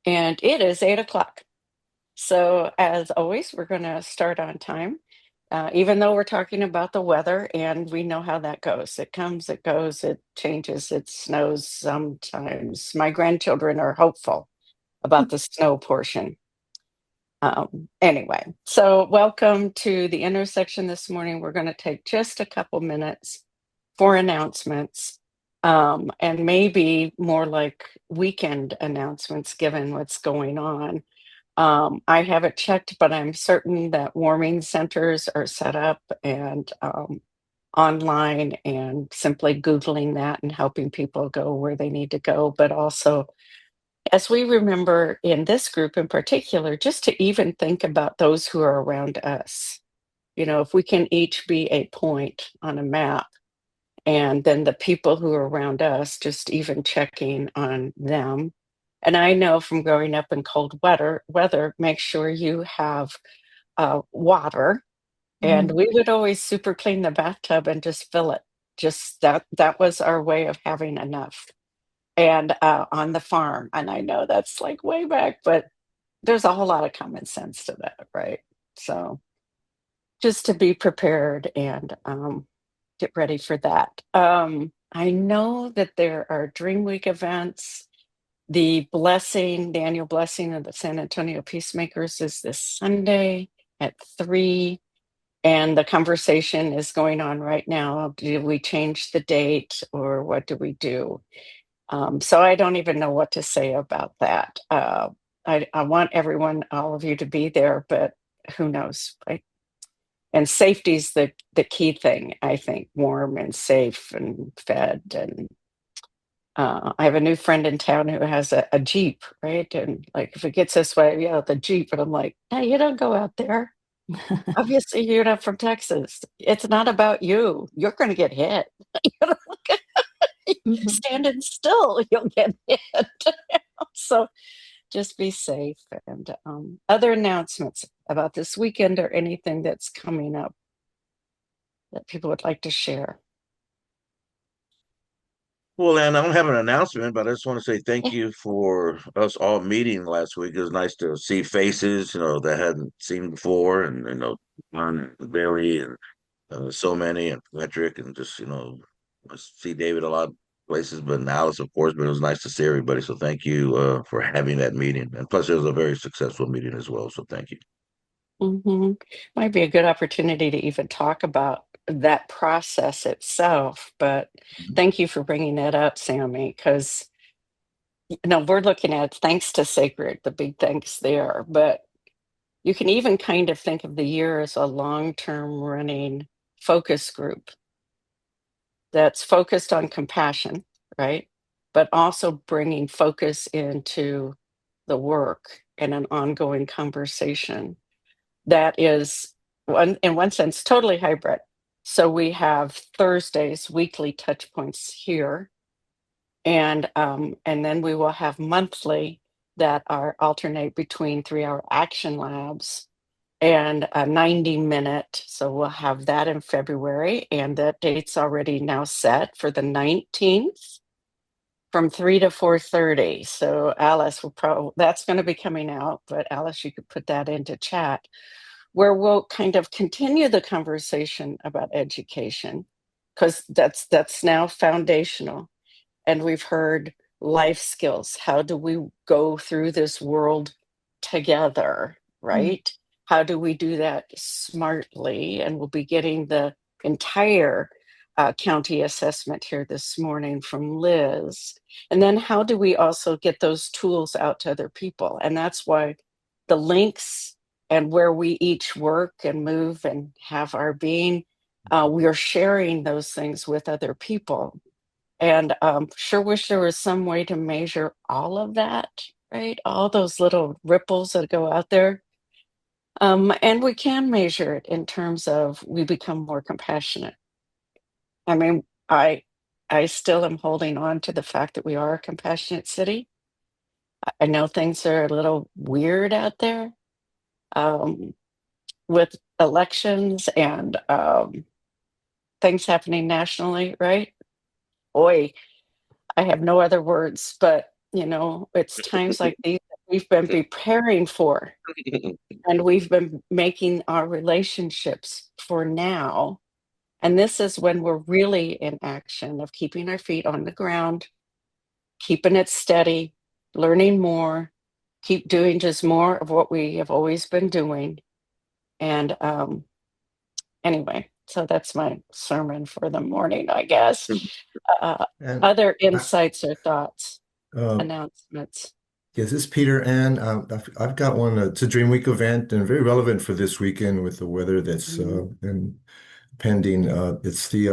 And it is 8 o'clock. So, as always, we're going to start on time, even though we're talking about the weather, and we know how that goes. It comes, it goes, it changes, it snows sometimes. My grandchildren are hopeful about the snow portion. Anyway, so welcome to the intersection this morning. We're going to take just a couple minutes for announcements, and maybe more like weekend announcements given what's going on. I haven't checked, but I'm certain that warming centers are set up and online, and simply Googling that and helping people go where they need to go. But also, as we remember in this group in particular, just to even think about those who are around us. If we can each be a point on a map, and then the people who are around us, just even checking on them. And I know from growing up in cold weather, make sure you have water. And Mhm. we would always super clean the bathtub and just fill it. Just that was our way of having enough. And on the farm, and I know that's like way back, but there's a whole lot of common sense to that, right? So just to be prepared and get ready for that. I know that there are Dream Week events. The annual blessing of the San Antonio Peacemakers is this Sunday at 3. And the conversation is going on right now. Do we change the date or what do we do? So I don't even know what to say about that. I want everyone, all of you, to be there, but who knows? Right? And safety's the key thing, I think. Warm and safe and fed. And I have a new friend in town who has a Jeep, right? And like, if it gets this way, yeah, the Jeep. And I'm like, hey, you don't go out there. Obviously, you're not from Texas. It's not about you. You're going to get hit. You know, Mhm. standing still, you'll get hit. So just be safe. And other announcements about this weekend or anything that's coming up that people would like to share. Well, and I don't have an announcement, but I just want to say thank Yeah. you for us all meeting last week. It was nice to see faces, that I hadn't seen before, and John and Barry and so many, and Patrick, and just I see David a lot of places, but and Alice, of course. But it was nice to see everybody. So thank you for having that meeting, and plus it was a very successful meeting as well. So thank you. Might be a good opportunity to even talk about that process itself. But thank you for bringing that up, Sammy, because we're looking at thanks to sacred, the big thanks there. But you can even kind of think of the year as a long-term running focus group that's focused on compassion, right? But also bringing focus into the work and an ongoing conversation that is, in one sense, totally hybrid. So we have Thursdays, weekly touch points here, and then we will have monthly that are alternate between 3-hour action labs and a 90-minute. So we'll have that in February, and that date's already now set for the 19th from 3 to 4:30. So Alice will probably, that's going to be coming out, but Alice, you could put that into chat, where we'll kind of continue the conversation about education, because that's now foundational. And we've heard life skills. How do we go through this world together, Mhm. right? How do we do that smartly? And we'll be getting the entire county assessment here this morning from Liz. And then how do we also get those tools out to other people? And that's why the links and where we each work and move and have our being, we are sharing those things with other people, and sure wish there was some way to measure all of that, right? All those little ripples that go out there. And we can measure it in terms of we become more compassionate. I mean, I still am holding on to the fact that we are a compassionate city. I know things are a little weird out there, um, with elections and things happening nationally, right? Boy, I have no other words, but it's times like these we've been preparing for, and we've been making our relationships for now. And this is when we're really in action of keeping our feet on the ground, keeping it steady, learning more, keep doing just more of what we have always been doing. And anyway, so that's my sermon for the morning, I guess. Uh, And Other I, insights or thoughts, uh, announcements? yes, this is Peter, and I've got one. It's a Dream Week event and very relevant for this weekend with the weather that's Mm, pending. It's the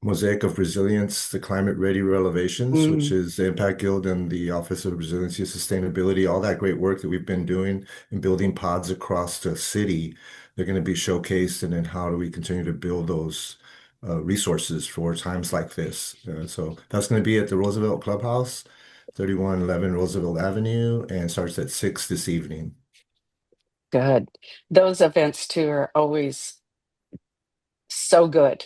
Mosaic of Resilience, the Climate Ready Revelations, which mm, is the Impact Guild and the Office of Resiliency and Sustainability, all that great work that we've been doing and building pods across the city. They're going to be showcased, and then how do we continue to build those resources for times like this? So that's going to be at the Roosevelt Clubhouse, 3111 Roosevelt Avenue, and starts at 6 this evening. good. Those events too are always so good,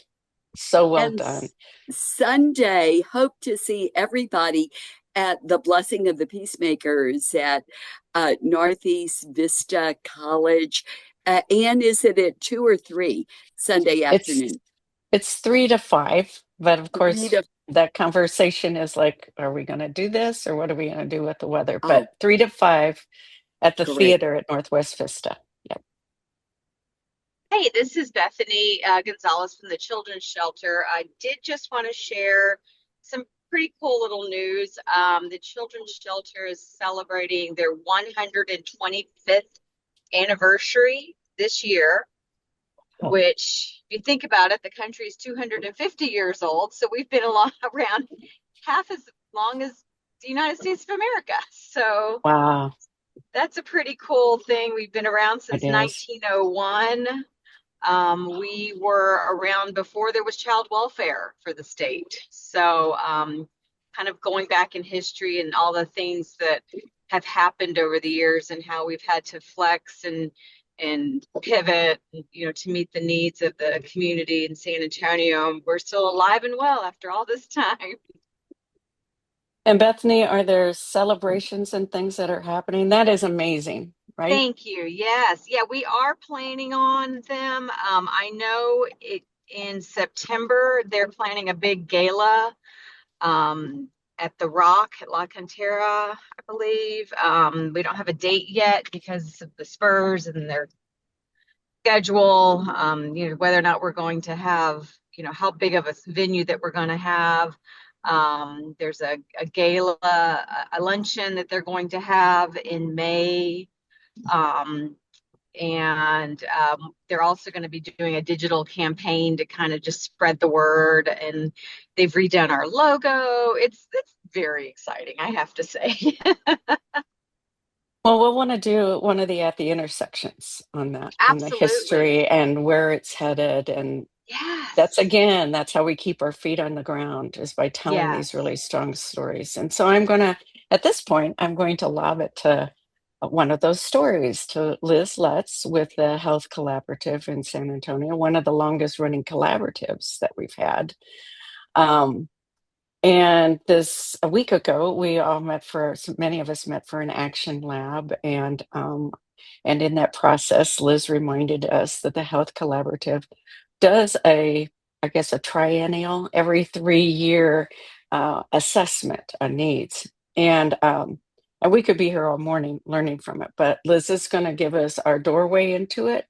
so well And done. Sunday, hope to see everybody at the Blessing of the Peacemakers at Northeast Vista College. Anne, is it at 2 or 3 Sunday It's afternoon? it's 3 to 5, but of Three course to, that conversation is like, are we going to do this or what are we going to do with the weather? But oh, 3 to 5 at the great. theater at Northwest Vista. Yep. Hey, this is Bethany Gonzalez from the Children's Shelter. I did just want to share some pretty cool little news. The Children's Shelter is celebrating their 125th anniversary this year, Oh, which, if you think about it, the country is 250 years old. So we've been around half as long as the United States of America. So wow, that's a pretty cool thing. We've been around it since is. 1901. We were around before there was child welfare for the state. So, kind of going back in history and all the things that have happened over the years and how we've had to flex and pivot, to meet the needs of the community in San Antonio. We're still alive and well after all this time. And Bethany, are there celebrations and things that are happening? That is amazing, right? Thank you. Yes. Yeah, we are planning on them. I know in September they're planning a big gala at the Rock at La Cantera, I believe. We don't have a date yet because of the Spurs and their schedule, whether or not we're going to have, how big of a venue that we're going to have. There's a gala, a luncheon that they're going to have in May. Um, and they're also going to be doing a digital campaign to kind of just spread the word. And they've redone our logo. It's very exciting, I have to say. Well, we'll want to do one of the at the intersections on that, on the Absolutely. history and where it's headed. And that's Yes. again, that's how we keep our feet on the ground is by telling these Yes. really strong stories. And so at this point, I'm going to lob it to one of those stories to Liz Lutz with the Health Collaborative in San Antonio, one of the longest running collaboratives that we've had. Um, and this a week ago, we all met for many of us met for an action lab, and in that process, Liz reminded us that the Health Collaborative does I guess, a triennial, every 3 year assessment on needs, and we could be here all morning learning from it. But Liz is going to give us our doorway into it,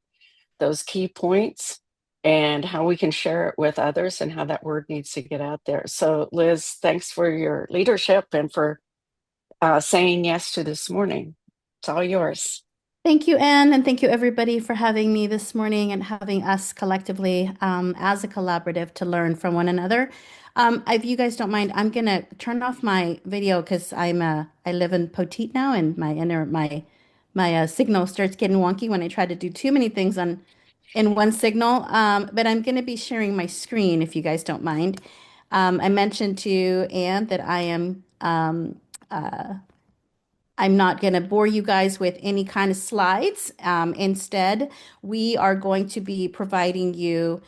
those key points and how we can share it with others and how that word needs to get out there. So, Liz, thanks for your leadership and for saying yes to this morning. It's all yours. Thank you, Anne, and thank you everybody for having me this morning and having us collectively as a collaborative to learn from one another. If you guys don't mind, I'm gonna turn off my video because I live in Poteet now, and my signal starts getting wonky when I try to do too many things on in one signal. But I'm gonna be sharing my screen if you guys don't mind. I mentioned to Anne that I'm not going to bore you guys with any kind of slides. Instead, we are going to be providing you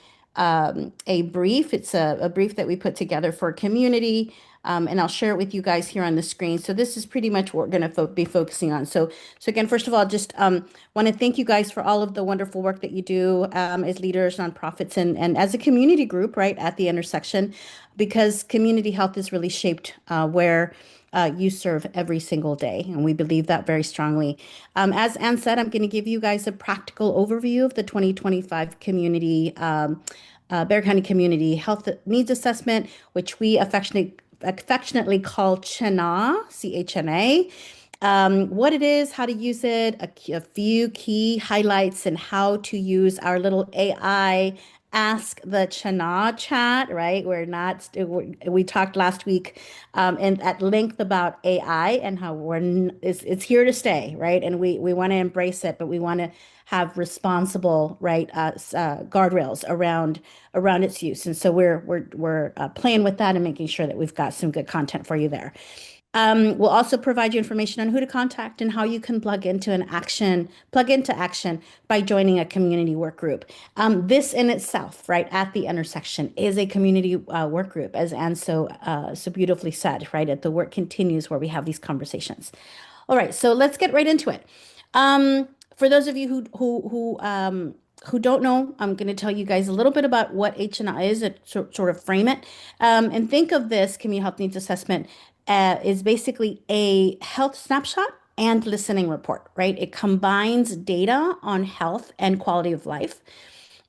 a brief. It's a brief that we put together for community and I'll share it with you guys here on the screen. So this is pretty much what we're going to be focusing on. So again, first of all, just want to thank you guys for all of the wonderful work that you do as leaders, nonprofits, and as a community group, right, at the intersection, because community health is really shaped where you serve every single day. And we believe that very strongly. As Ann said, I'm going to give you guys a practical overview of the 2025 community, Bexar County Community Health Needs Assessment, which we affectionately call CHNA, CHNA. What it is, how to use it, a few key highlights, and how to use our little AI Ask the Chana chat, right? We talked last week and at length about AI and how it's here to stay, right? And we want to embrace it, but we want to have responsible, right, guardrails around its use. And so we're playing with that and making sure that we've got some good content for you there. We'll also provide you information on who to contact and how you can plug into action by joining a community work group. This in itself, right, at the intersection is a community work group, as Anne so beautifully said, right, at the work continues where we have these conversations. All right, so let's get right into it. For those of you who don't know, I'm going to tell you guys a little bit about what H&I is, sort of frame it, and think of this community health needs assessment is basically a health snapshot and listening report, right? It combines data on health and quality of life,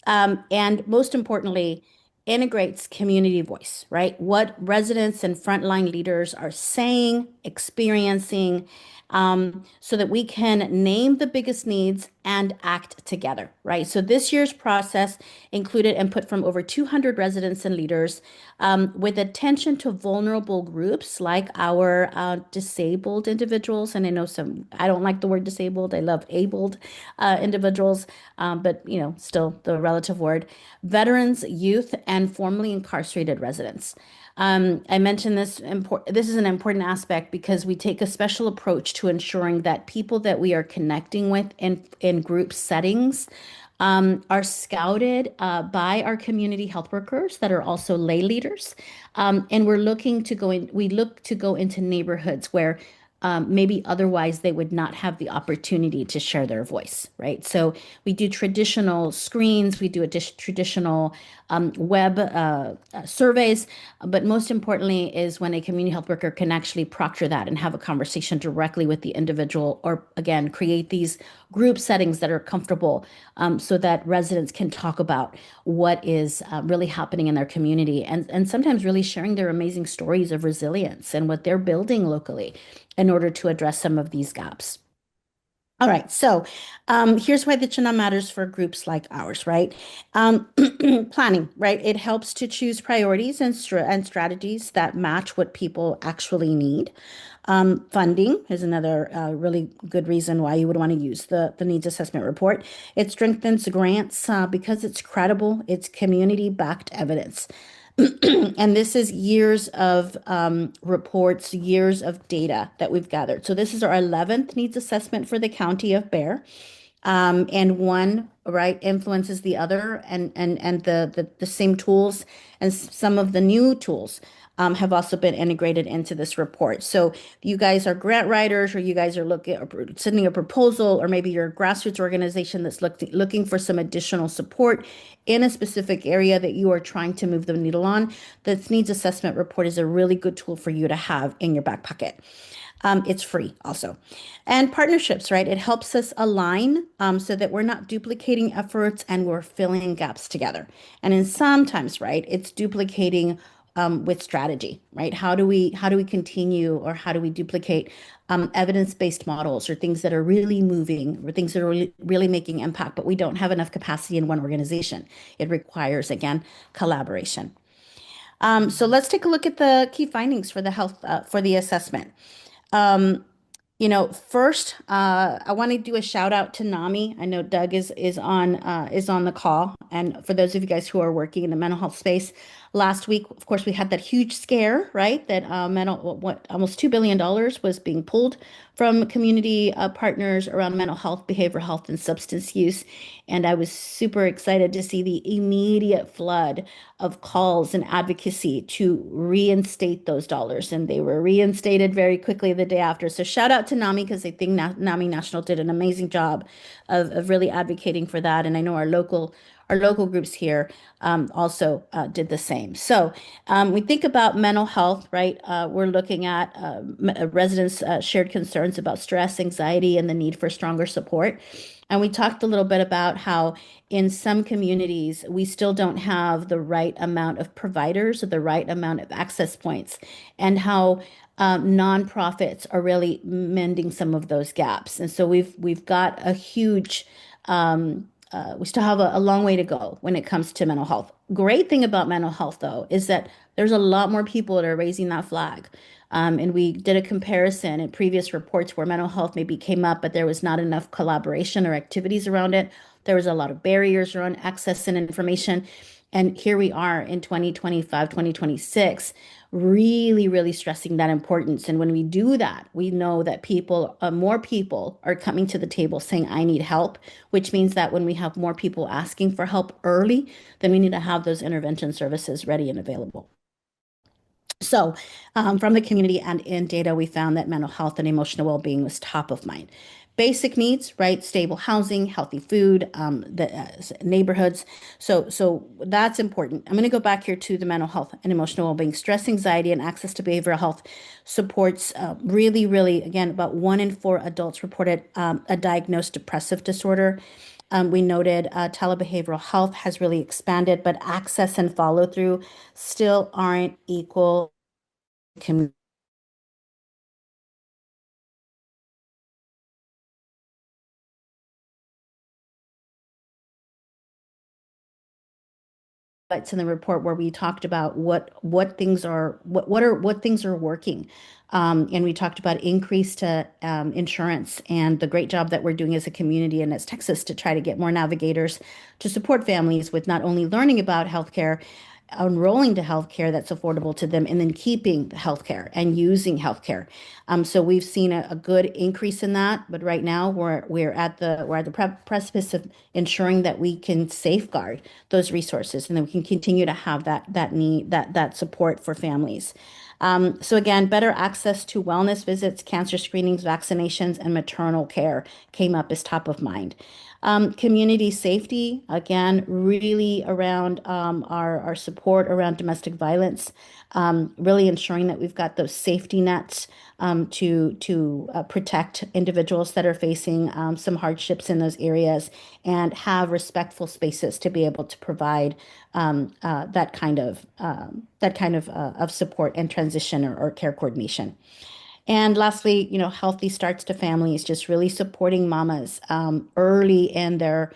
and most importantly, integrates community voice, right? What residents and frontline leaders are saying, experiencing, so that we can name the biggest needs and act together, right? So this year's process included input from over 200 residents and leaders with attention to vulnerable groups like our disabled individuals. And I know I don't like the word disabled, I love abled individuals, but still the relative word, veterans, youth, and formerly incarcerated residents. I mentioned this is an important aspect because we take a special approach to ensuring that people that we are connecting with in group settings are scouted by our community health workers that are also lay leaders. And we look to go into neighborhoods where maybe otherwise they would not have the opportunity to share their voice, right? So we do traditional screens, we do traditional web surveys, but most importantly is when a community health worker can actually proctor that and have a conversation directly with the individual, or again, create these group settings that are comfortable so that residents can talk about what is really happening in their community, and sometimes really sharing their amazing stories of resilience and what they're building locally in order to address some of these gaps. All right, so here's why the CHNA matters for groups like ours, right? Planning, right? It helps to choose priorities and strategies that match what people actually need. Funding is another really good reason why you would want to use the needs assessment report. It strengthens grants because it's credible, it's community-backed evidence. And this is years of reports, years of data that we've gathered. So this is our 11th needs assessment for the county of Bexar. And one, right, influences the other, and the same tools and some of the new tools have also been integrated into this report. So if you guys are grant writers, or you guys are sending a proposal, or maybe you're a grassroots organization that's looking for some additional support in a specific area that you are trying to move the needle on, the needs assessment report is a really good tool for you to have in your back pocket. It's free also. And partnerships, right? It helps us align so that we're not duplicating efforts and we're filling gaps together. And in sometimes, right, it's duplicating with strategy, right? How do we continue, or how do we duplicate evidence-based models, or things that are really moving, or things that are really making impact, but we don't have enough capacity in one organization? It requires, again, collaboration. So let's take a look at the key findings for the health for the assessment. First, I want to do a shout out to NAMI. I know Doug is on the call, and for those of you guys who are working in the mental health space, Last week, of course, we had that huge scare, right? That almost $2 billion was being pulled from community partners around mental health, behavioral health, and substance use. And I was super excited to see the immediate flood of calls and advocacy to reinstate those dollars. And they were reinstated very quickly the day after. So shout out to NAMI, because I think NAMI National did an amazing job of really advocating for that. And I know our local groups here also did the same. So we think about mental health, right? We're looking at residents' shared concerns about stress, anxiety, and the need for stronger support. And we talked a little bit about how in some communities, we still don't have the right amount of providers or the right amount of access points, and how nonprofits are really mending some of those gaps. And so we've got a huge we still have a long way to go when it comes to mental health. Great thing about mental health, though, is that there's a lot more people that are raising that flag. And we did a comparison in previous reports where mental health maybe came up, but there was not enough collaboration or activities around it. There was a lot of barriers around access and information. And here we are in 2025, 2026, really, really stressing that importance. And when we do that, we know that more people are coming to the table saying, I need help, which means that when we have more people asking for help early, then we need to have those intervention services ready and available. So, from the community and in data, we found that mental health and emotional well-being was top of mind. Basic needs, right? Stable housing, healthy food, the neighborhoods. So that's important. I'm going to go back here to the mental health and emotional well-being. Stress, anxiety, and access to behavioral health supports really, really, again, about 1 in 4 adults reported a diagnosed depressive disorder. We noted telebehavioral health has really expanded, but access and follow through still aren't equal. It's in the report where we talked about what things are what things are working, and we talked about increased insurance and the great job that we're doing as a community and as Texas to try to get more navigators to support families with not only learning about healthcare, enrolling to healthcare that's affordable to them, and then keeping the healthcare and using healthcare. So we've seen a good increase in that, but right now we're at the precipice of ensuring that we can safeguard those resources and then we can continue to have that support for families. So again, better access to wellness visits, cancer screenings, vaccinations, and maternal care came up as top of mind. Community safety, again, really around our support around domestic violence, really ensuring that we've got those safety nets to protect individuals that are facing some hardships in those areas, and have respectful spaces to be able to provide that kind of support and transition or care coordination. And lastly, healthy starts to families, just really supporting mamas early in their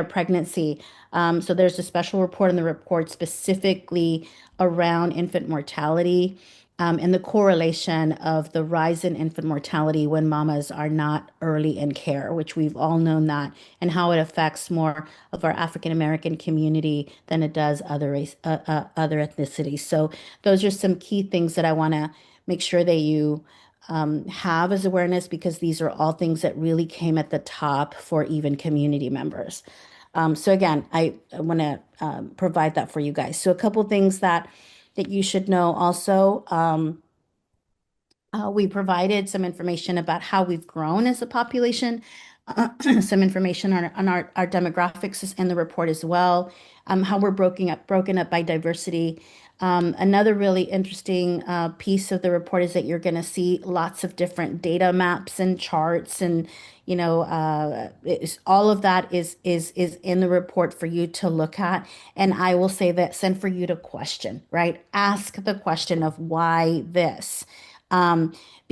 pregnancy. So there's a special report in the report specifically around infant mortality, and the correlation of the rise in infant mortality when mamas are not early in care, which we've all known that, and how it affects more of our African American community than it does other ethnicities. So those are some key things that I want to make sure that you have as awareness, because these are all things that really came at the top for even community members. So again, I want to provide that for you guys. So a couple things that you should know also. We provided some information about how we've grown as a population, some information on our demographics is in the report as well, how we're broken up by diversity. Another really interesting piece of the report is that you're going to see lots of different data maps and charts, and all of that is in the report for you to look at. And I will say that send for you to question, right? Ask the question of why this.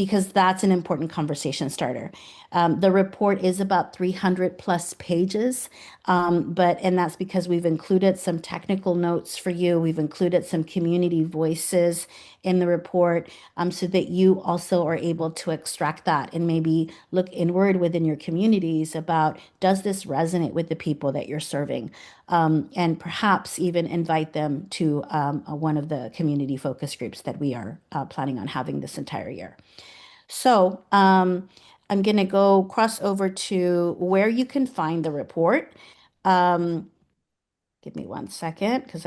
because that's an important conversation starter. The report is about 300 plus pages, and that's because we've included some technical notes for you. We've included some community voices in the report, so that you also are able to extract that and maybe look inward within your communities about, does this resonate with the people that you're serving? And perhaps even invite them to one of the community focus groups that we are planning on having this entire year. So I'm going to go cross over to where you can find the report. Give me 1 second because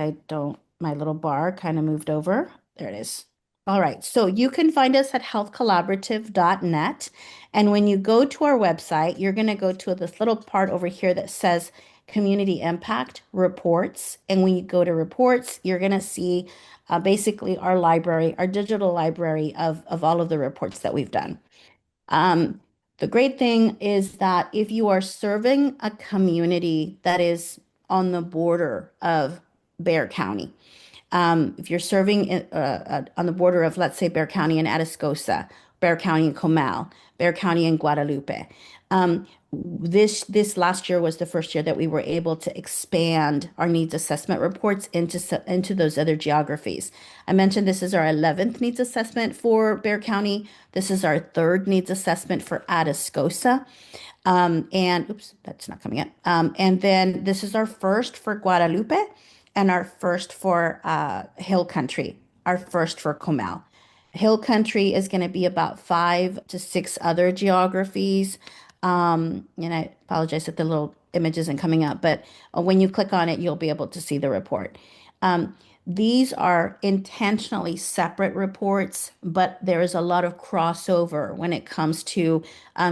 my little bar kind of moved over. There it is. All right. So you can find us at healthcollaborative.net. And when you go to our website, you're going to go to this little part over here that says Community Impact Reports. And when you go to reports, you're going to see basically our library, our digital library of all of the reports that we've done. The great thing is that if you are serving a community that is on the border of Bexar County, if you're serving on the border of, let's say, Bexar County and Atascosa, Bexar County and Comal, Bexar County and Guadalupe, this last year was the first year that we were able to expand our needs assessment reports into those other geographies. I mentioned this is our 11th needs assessment for Bexar County. This is our 3rd needs assessment for Atascosa. And oops, that's not coming up. And then this is our 1st for Guadalupe and our 1st for Hill Country, our 1st for Comal. Hill Country is going to be about 5 to 6 other geographies. And I apologize if the little image isn't coming up, but when you click on it, you'll be able to see the report. These are intentionally separate reports, but there is a lot of crossover when it comes to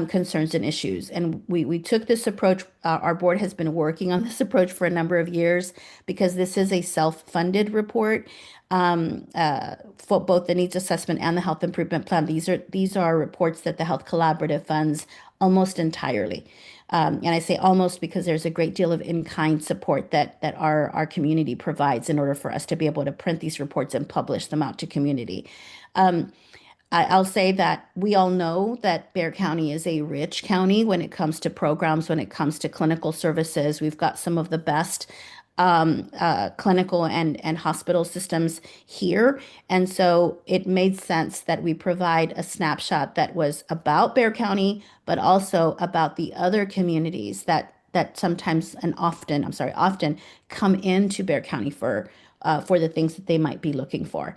concerns and issues. And we took this approach. Our board has been working on this approach for a number of years because this is a self-funded report for both the needs assessment and the health improvement plan. These are reports that the Health Collaborative funds almost entirely. And I say almost because there's a great deal of in-kind support that our community provides in order for us to be able to print these reports and publish them out to community. I'll say that we all know that Bexar County is a rich county when it comes to programs, when it comes to clinical services. We've got some of the best clinical and hospital systems here. And so it made sense that we provide a snapshot that was about Bexar County, but also about the other communities that sometimes and often, often come into Bexar County for the things that they might be looking for.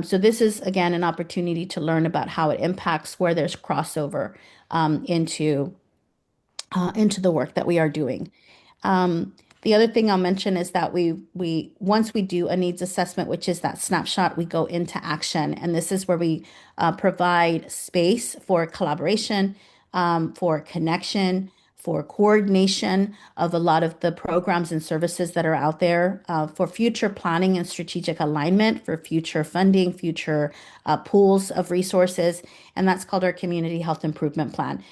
So this is, again, an opportunity to learn about how it impacts where there's crossover into the work that we are doing. The other thing I'll mention is that we once we do a needs assessment, which is that snapshot, we go into action, and this is where we provide space for collaboration, for connection, for coordination of a lot of the programs and services that are out there, for future planning and strategic alignment, for future funding, future pools of resources, and that's called our Community Health Improvement Plan.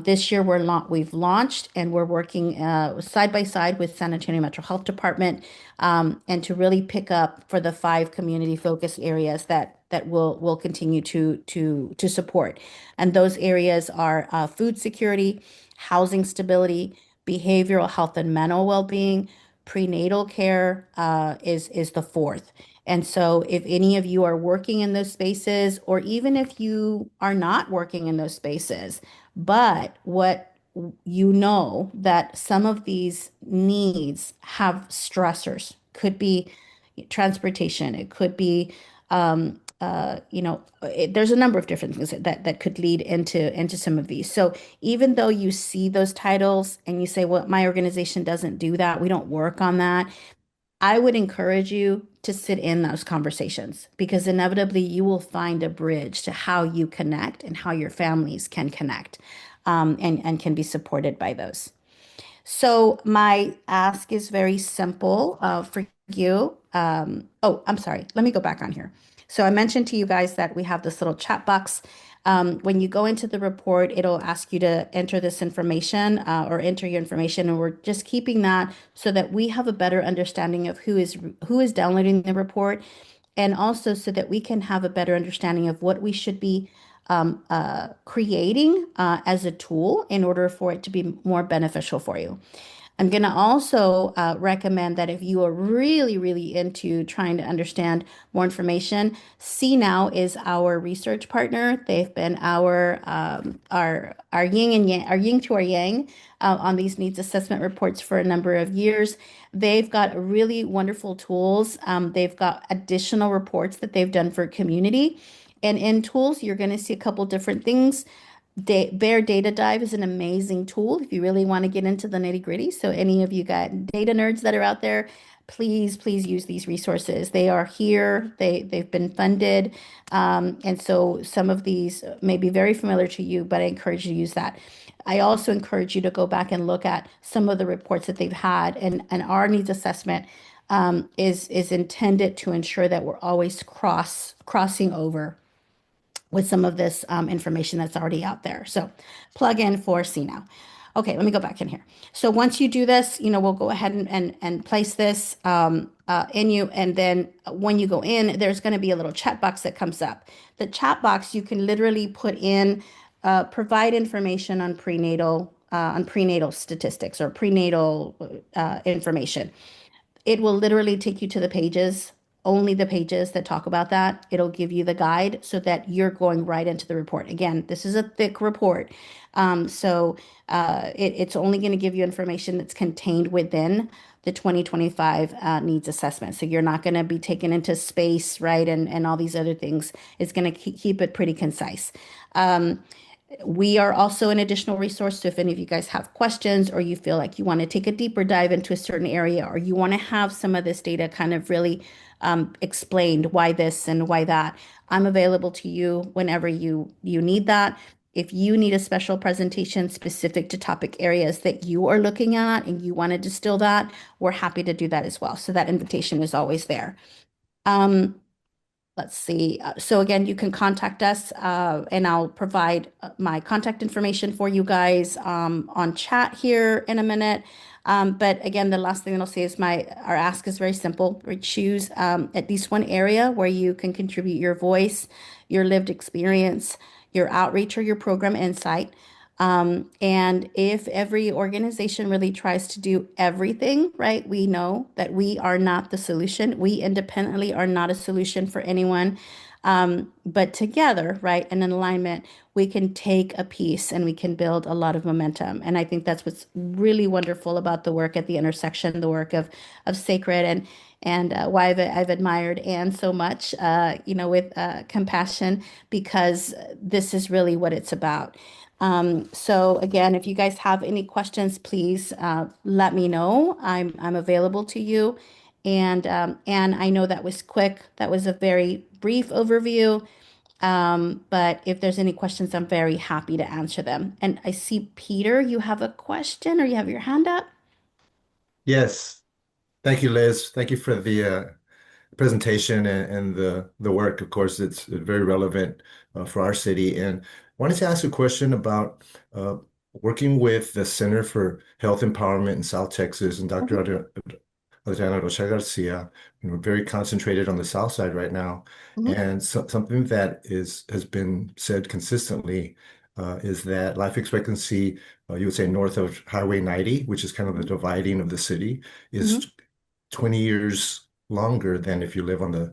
This year we've launched and we're working side by side with San Antonio Metro Health Department, and to really pick up for the 5 community focus areas that we'll continue to support. And those areas are food security, housing stability, behavioral health and mental well-being, prenatal care is the 4th. And so if any of you are working in those spaces, or even if you are not working in those spaces, but you know that some of these needs have stressors, could be transportation, it could be there's a number of different things that could lead into some of these. So even though you see those titles and you say, well, my organization doesn't do that, we don't work on that, I would encourage you to sit in those conversations, because inevitably you will find a bridge to how you connect and how your families can connect, and can be supported by those. So my ask is very simple for you. I'm sorry. Let me go back on here. So I mentioned to you guys that we have this little chat box. When you go into the report, it'll ask you to enter this information or enter your information, and we're just keeping that so that we have a better understanding of who is downloading the report, and also so that we can have a better understanding of what we should be creating as a tool in order for it to be more beneficial for you. I'm going to also recommend that if you are really, really into trying to understand more information, CNow is our research partner. They've been our yin and yang, our yin to our yang on these needs assessment reports for a number of years. They've got really wonderful tools. They've got additional reports that they've done for community. And in tools, you're going to see a couple different things. Bear Data Dive is an amazing tool if you really want to get into the nitty-gritty. So any of you got data nerds that are out there, please use these resources. They are here. They've been funded. And so some of these may be very familiar to you, but I encourage you to use that. I also encourage you to go back and look at some of the reports that they've had, and our needs assessment is intended to ensure that we're always crossing over with some of this information that's already out there. So plug in for CNow. Okay, let me go back in here. So once you do this, we'll go ahead and place this in you. And then when you go in, there's going to be a little chat box that comes up. The chat box, you can literally put in, provide information on prenatal statistics or prenatal information. It will literally take you to the pages, only the pages that talk about that. It'll give you the guide so that you're going right into the report. Again, this is a thick report. It's only going to give you information that's contained within the 2025 needs assessment. So you're not going to be taken into space, right? And all these other things. It's going to keep it pretty concise. We are also an additional resource. So if any of you guys have questions or you feel like you want to take a deeper dive into a certain area or you want to have some of this data kind of really explained, why this and why that, I'm available to you whenever you need that. If you need a special presentation specific to topic areas that you are looking at and you want to distill that, we're happy to do that as well. So that invitation is always there. Let's see. So again, you can contact us and I'll provide my contact information for you guys on chat here in a minute. But again, the last thing that I'll say is our ask is very simple. We choose at least one area where you can contribute your voice, your lived experience, your outreach, or your program insight. And if every organization really tries to do everything, right, we know that we are not the solution. We independently are not a solution for anyone. But together, right, and in alignment, we can take a piece and we can build a lot of momentum. And I think that's what's really wonderful about the work at the intersection, the work of Sacred and why I've admired Anne so much, with compassion, because this is really what it's about. So again, if you guys have any questions, please let me know. I'm available to you. And I know that was quick. That was a very brief overview. But if there's any questions, I'm very happy to answer them. And I see, Peter, you have a question or you have your hand up? Yes. Thank you, Liz. Thank you for the presentation and the work. Of course, it's very relevant for our city. And wanted to ask a question about working with the Center for Health Empowerment in South Texas and Dr. Adriana Rocha Garcia. We're very concentrated on the South side right now. Mhm. And something that has been said consistently is that life expectancy, you would say north of Highway 90, which is kind of the dividing of the city, is 20 years longer than if you live on the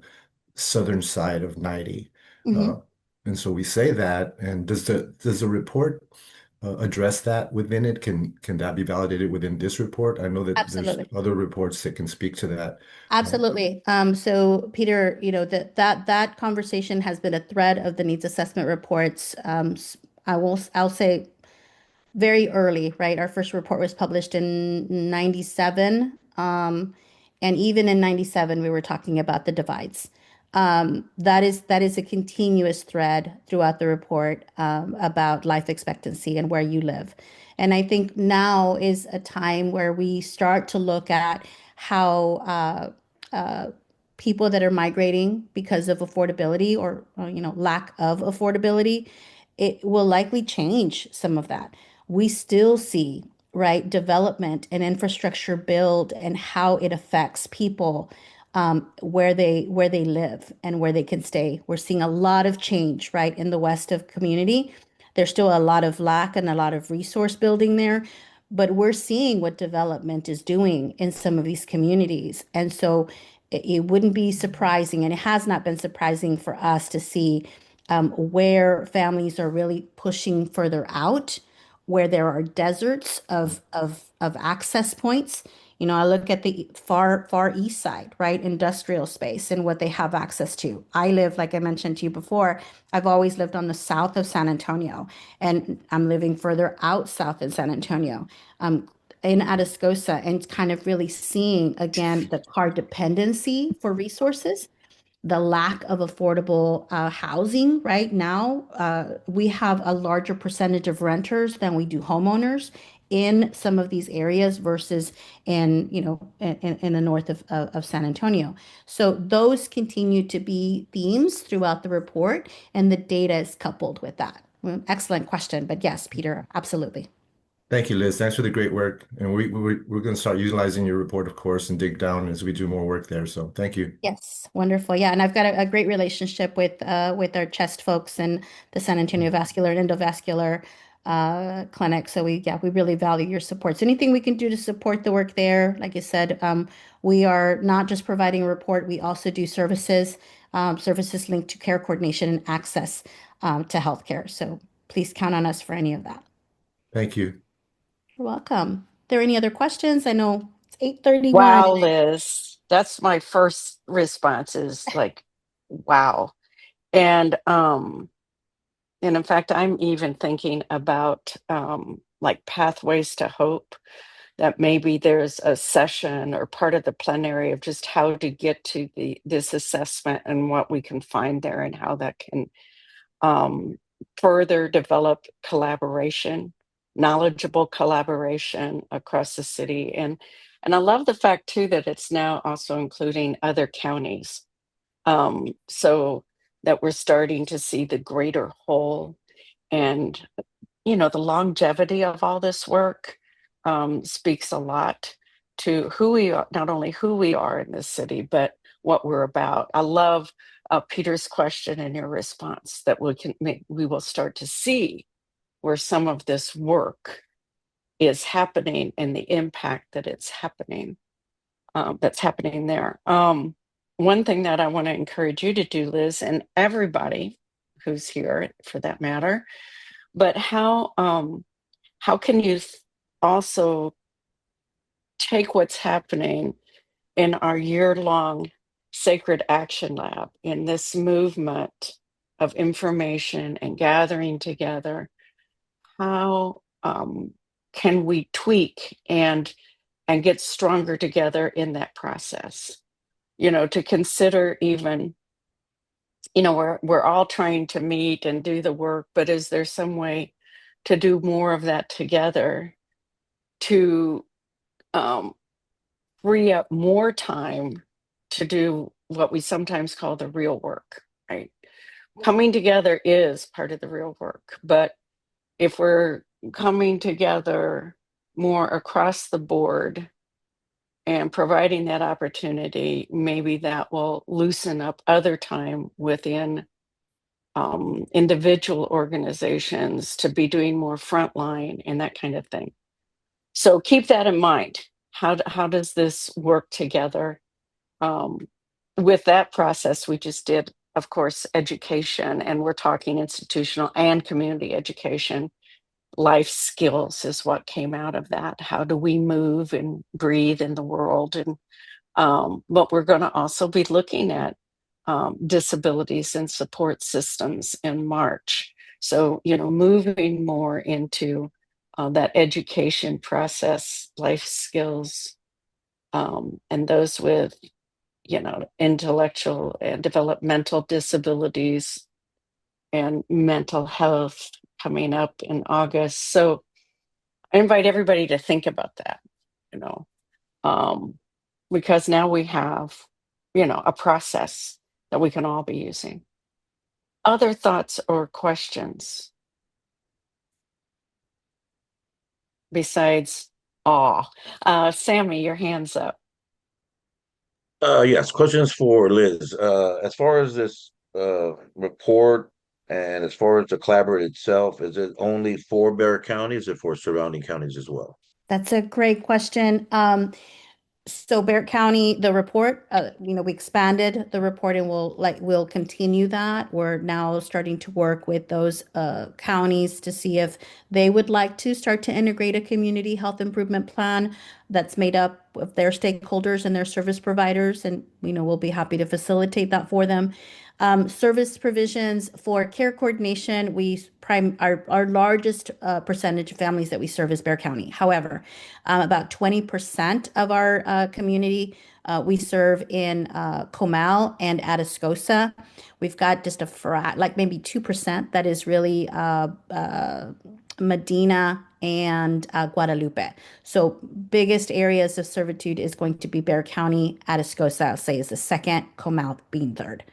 southern side of 90. Mhm. Uh, and so we say that, and does the report address that within it? Can that be validated within this report? I know that there's Absolutely. other reports that can speak to that. Absolutely. So Peter, that conversation has been a thread of the needs assessment reports. I'll say very early, right? Our first report was published in 97. And even in 97, we were talking about the divides. That is a continuous thread throughout the report about life expectancy and where you live. And I think now is a time where we start to look at how people that are migrating because of affordability or lack of affordability, it will likely change some of that. We still see, right, development and infrastructure build and how it affects people where they live and where they can stay. We're seeing a lot of change, right, in the west of community. There's still a lot of lack and a lot of resource building there, but we're seeing what development is doing in some of these communities. And so it wouldn't be surprising, and it has not been surprising for us to see where families are really pushing further out, where there are deserts of access points. You know, I look at the far east side, right? Industrial space and what they have access to. I live, like I mentioned to you before, I've always lived on the south of San Antonio, and I'm living further out south in San Antonio, in Atascosa, and kind of really seeing again the car dependency for resources, the lack of affordable housing. Right now, we have a larger percentage of renters than we do homeowners in some of these areas versus in, you know, in the north of San Antonio. So those continue to be themes throughout the report, and the data is coupled with that. Well, excellent question, but yes, Peter, absolutely. Thank you, Liz. Thanks for the great work. And we're going to start utilizing your report, of course, and dig down as we do more work there. So thank you. Yes, wonderful. Yeah, and I've got a great relationship with our chest folks and the San Antonio Vascular and Endovascular Clinic. So we really value your supports. Anything we can do to support the work there, like you said, we are not just providing a report. We also do services linked to care coordination and access to healthcare. So please count on us for any of that. Thank you. You're welcome. Are there any other questions? I know it's 8:31. Wow, Liz. That's my first response is like, wow. And in fact, I'm even thinking about like pathways to hope, that maybe there's a session or part of the plenary of just how to get to this assessment and what we can find there and how that can um, further develop collaboration, knowledgeable collaboration across the city. And I love the fact too that it's now also including other counties. So that we're starting to see the greater whole, and you know, the longevity of all this work speaks a lot to who we are, not only who we are in this city, but what we're about. I love Peter's question and your response that we will start to see where some of this work is happening and the impact that it's happening, that's happening there. One thing that I want to encourage you to do, Liz, and everybody who's here for that matter, but how can you also take what's happening in our year-long Sacred Action Lab in this movement of information and gathering together? How can we tweak and get stronger together in that process? You know, to consider even, you know, we're all trying to meet and do the work, but is there some way to do more of that together to um, free up more time to do what we sometimes call the real work, right? Coming together is part of the real work, but if we're coming together more across the board and providing that opportunity, maybe that will loosen up other time within individual organizations to be doing more frontline and that kind of thing. So keep that in mind. How does this work together? With that process, we just did, of course, education, and we're talking institutional and community education. Life skills is what came out of that. How do we move and breathe in the world? And but we're going to also be looking at disabilities and support systems in March. So, you know, moving more into that education process, life skills, and those with, you know, intellectual and developmental disabilities and mental health coming up in August. So I invite everybody to think about that, you know, um, because now we have, you know, a process that we can all be using. Other thoughts or questions besides awe? Sammy, your hand's up. Yes, questions for Liz. As far as this report and as far as the collaborative itself, is it only for Bexar County? Is it for surrounding counties as well? That's a great question. So Barrett County, the report, we expanded the report and we'll continue that. We're now starting to work with those counties to see if they would like to start to integrate a community health improvement plan that's made up of their stakeholders and their service providers, and we'll be happy to facilitate that for them. Service provisions for care coordination, our largest percentage of families that we serve is Bear County. However, about 20% of our community we serve in Comal and Atascosa. We've got just like maybe 2% that is really Medina and Guadalupe. So biggest areas of servitude is going to be Bear County. Atascosa, I'll say, is the second, Comal being third.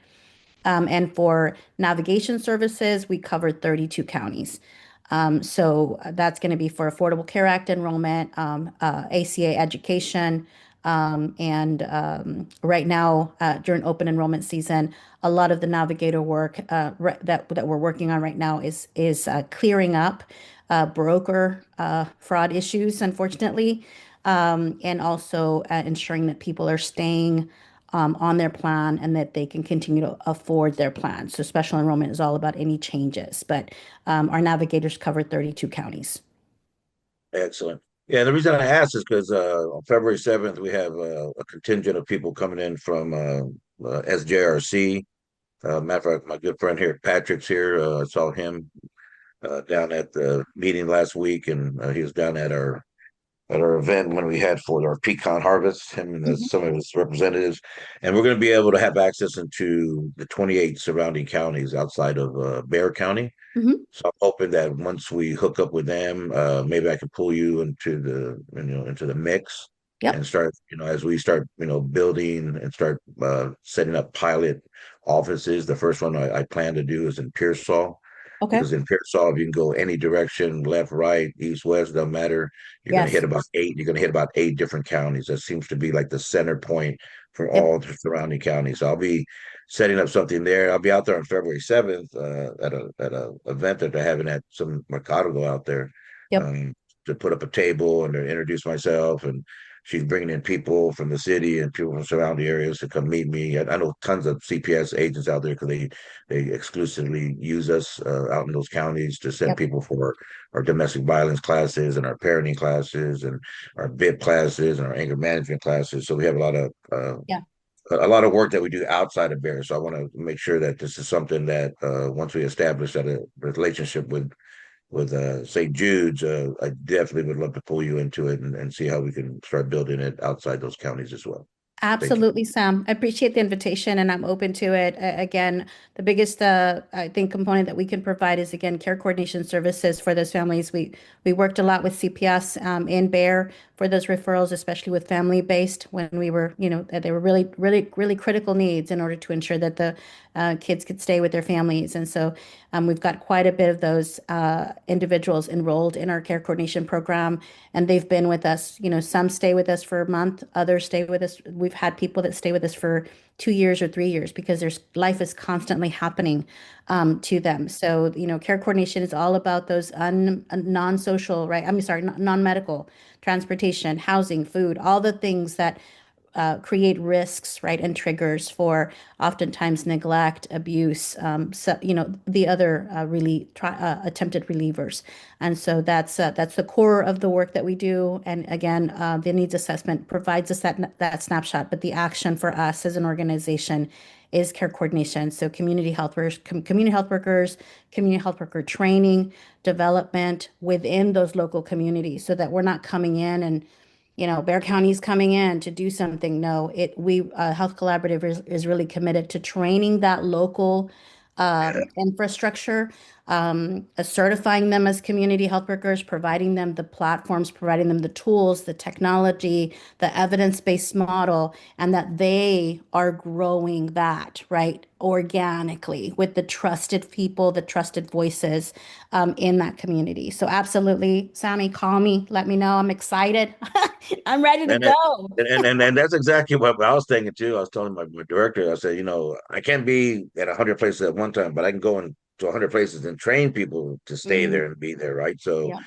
And for navigation services, we covered 32 counties. So that's going to be for Affordable Care Act enrollment, ACA education, and right now during open enrollment season, a lot of the navigator work that we're working on right now is clearing up broker fraud issues, unfortunately, and also ensuring that people are staying on their plan and that they can continue to afford their plan. So special enrollment is all about any changes, but our navigators covered 32 counties. Excellent. Yeah, the reason I asked is because on February 7th, we have a contingent of people coming in from SJRC. Matter of fact, my good friend here, Patrick's here. I saw him down at the meeting last week, and he was down at our event when we had for our pecan harvest, him and Mhm. some of his representatives. And we're going to be able to have access into the 28 surrounding counties outside of Bexar County. Mhm. So I'm hoping that once we hook up with them, maybe I can pull you into into the mix and Yep. start, as we start, building and start setting up pilot offices. The first one I plan to do is in Pearsall, Okay. because in Pearsall, you can go any direction, left, right, east, west, doesn't matter. You're going to hit Yes. about eight. You're going to hit about eight different counties. That seems to be like the center point for Yep. all the surrounding counties. So I'll be setting up something there. I'll be out there on February 7th at a event that they're having at some Mercado go out there, Yep. um, to put up a table and to introduce myself. And she's bringing in people from the city and people from surrounding areas to come meet me. I know tons of CPS agents out there because they exclusively use us out in those counties to send Yep. people for our domestic violence classes and our parenting classes and our BIP classes and our anger management classes. So we have Yeah. a lot of work that we do outside of Bear. So I want to make sure that this is something that once we establish that a relationship with St. Jude's, I definitely would love to pull you into it and see how we can start building it outside those counties as well. Thank you. Absolutely, Sam. I appreciate the invitation and I'm open to it. Again, the biggest, I think, component that we can provide is, again, care coordination services for those families. We worked a lot with CPS in Bear for those referrals, especially with family-based when we were, that they were really, really, really critical needs in order to ensure that the kids could stay with their families. And so we've got quite a bit of those individuals enrolled in our care coordination program, and they've been with us. Some stay with us for a month, others stay with us. We've had people that stay with us for 2 years or 3 years because there's life is constantly happening to them. So, care coordination is all about those non-social, right? I'm sorry, non-medical, transportation, housing, food, all the things that create risks, right, and triggers for oftentimes neglect, abuse, the other attempted relievers. And so that's the core of the work that we do. And again, the needs assessment provides us that snapshot, but the action for us as an organization is care coordination. So community health workers, community health worker training, development within those local communities, so that we're not coming in and Bear County's coming in to do something. No, we Health Collaborative is really committed to training that local infrastructure certifying them as community health workers, providing them the platforms, providing them the tools, the technology, the evidence-based model, and that they are growing that, right, organically with the trusted people, the trusted voices in that community. So absolutely, Sammy, call me, let me know. I'm excited. I'm ready to And it, go. and that's exactly what I was thinking too. I was telling my director, I said, I can't be at 100 places at one time, but I can go into 100 places and train people to stay Mhm. there and be there, right? So Yeah.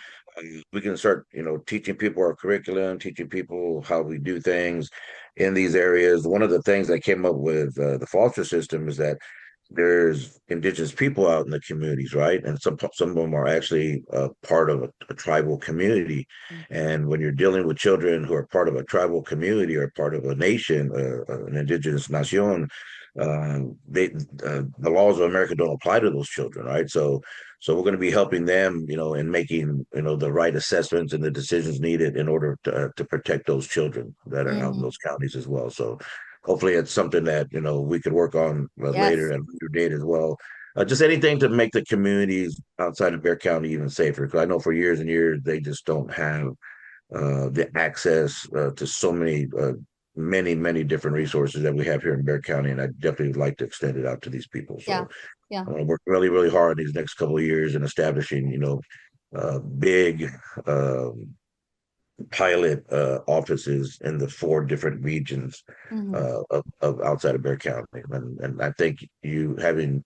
we can start, teaching people our curriculum, teaching people how we do things in these areas. One of the things I came up with the foster system is that there's indigenous people out in the communities, right? And some of them are actually part of a tribal community. And when you're dealing with children who are part of a tribal community or part of a nation, an indigenous nation, the laws of America don't apply to those children, right? So we're going to be helping them, in making the right assessments and the decisions needed in order to protect those children that are out in Mhm. those counties as well. So hopefully it's something that we could work on later Yes. and later date as well. Just anything to make the communities outside of Bear County even safer, because I know for years and years they just don't have the access to so many different resources that we have here in Bear County, and I definitely would like to extend it out to these people. Yeah. So Yeah. I'm going to work really hard these next couple of years in establishing big pilot offices in the 4 different regions Mhm. of outside of Bear County, and I think you having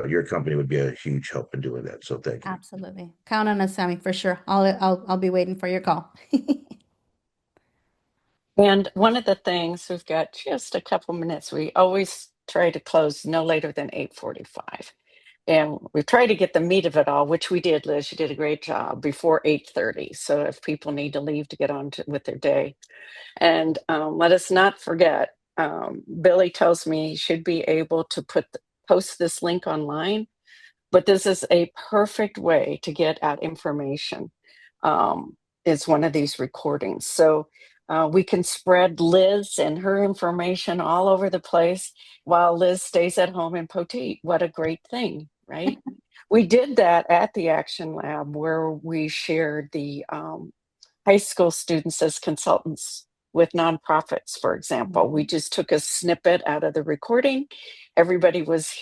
your company would be a huge help in doing that. So thank you. Absolutely. Count on us, Sammy, for sure. I'll be waiting for your call. And one of the things, we've got just a couple minutes. We always try to close no later than 8:45. And we try to get the meat of it all, which we did, Liz. You did a great job before 8:30. So if people need to leave to get on with their day. And let us not forget, Billy tells me he should be able to post this link online, but this is a perfect way to get at information. Is one of these recordings. So we can spread Liz and her information all over the place while Liz stays at home in Poteet. What a great thing, right? We did that at the Action Lab where we shared the high school students as consultants with nonprofits, for example. We just took a snippet out of the recording. Everybody was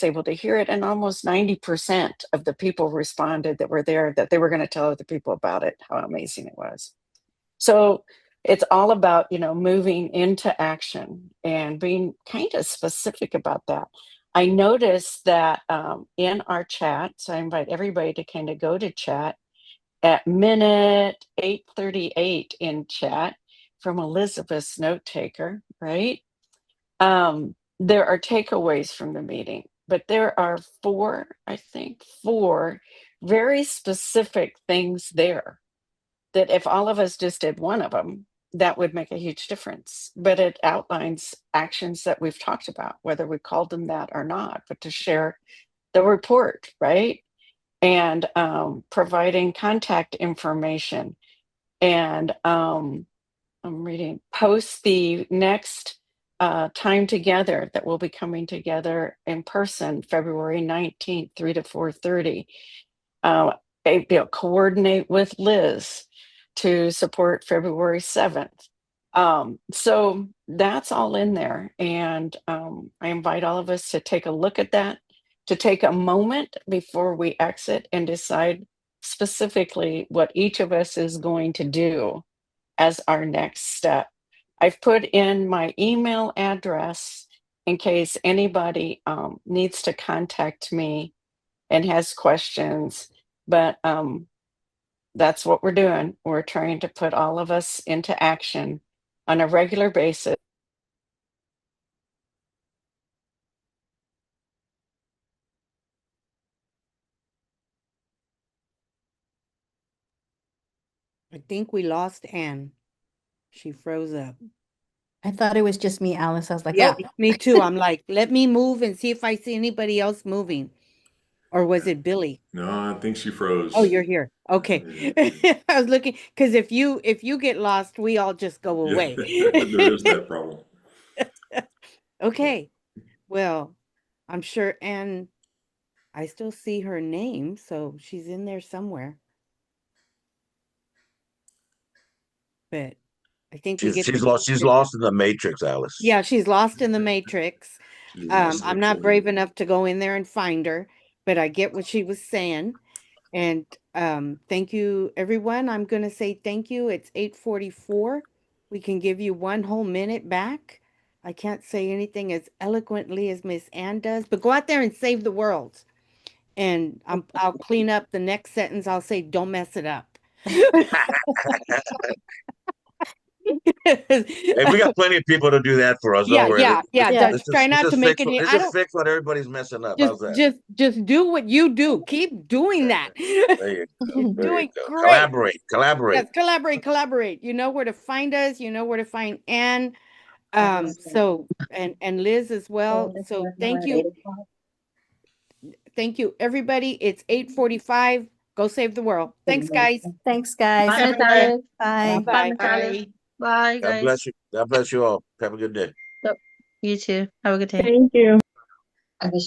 able to hear it, and almost 90% of the people responded that were there that they were going to tell other people about it, how amazing it was. So it's all about, moving into action and being kind of specific about that. I noticed that in our chat, so I invite everybody to kind of go to chat at minute 8:38 in chat from Elizabeth's note taker, right? There are takeaways from the meeting, but there are I think four very specific things there that if all of us just did one of them, that would make a huge difference. But it outlines actions that we've talked about, whether we called them that or not, but to share the report, right? And providing contact information. And I'm reading, post the next time together that we'll be coming together in person, February 19th, 3 to 4:30. Uh, coordinate with Liz to support February 7th. So that's all in there. And I invite all of us to take a look at that, to take a moment before we exit and decide specifically what each of us is going to do as our next step. I've put in my email address in case anybody needs to contact me and has questions. But that's what we're doing. We're trying to put all of us into action on a regular basis. I think we lost Anne. She froze up. I thought it was just me, Alice. I was like, Yeah, oh, me too. I'm like, let me move and see if I see anybody else moving. Or was it Billy? No, I think she Oh, froze. you're here. Okay. I was looking because if you get lost, we all just go Yeah, away. there is that problem. Okay. Well, I'm sure Anne I still see her name, so she's in there somewhere. But I think we get the She's lost in the matrix, Alice. Yeah, she's lost in the matrix. She's lost in I'm the not matrix. brave enough to go in there and find her, but I get what she was saying. And thank you, everyone. I'm going to say thank you. It's 8:44. We can give you 1 whole minute back. I can't say anything as eloquently as Miss Ann does, but go out there and save the world. And I'll clean up the next sentence. I'll say, don't mess it up. Hey, we got plenty of people to do that for us. Don't worry. Just try not to make any. Let's just fix what everybody's messing up. How's that? Just do what you do. Keep doing that. There you go. There Doing you go. great. Collaborate. Yes, collaborate. You know where to find us. You know where to find Ann. So and Liz as well. So thank you. Thank you, everybody. It's 8:45. Go save the world. Thanks, guys. Thanks, guys. Bye, Miss Alice. Bye. Bye, Miss Alice. Bye, God guys. bless you. God bless you all. Have a good day. Yep. You too. Have a good day. Thank you. I guess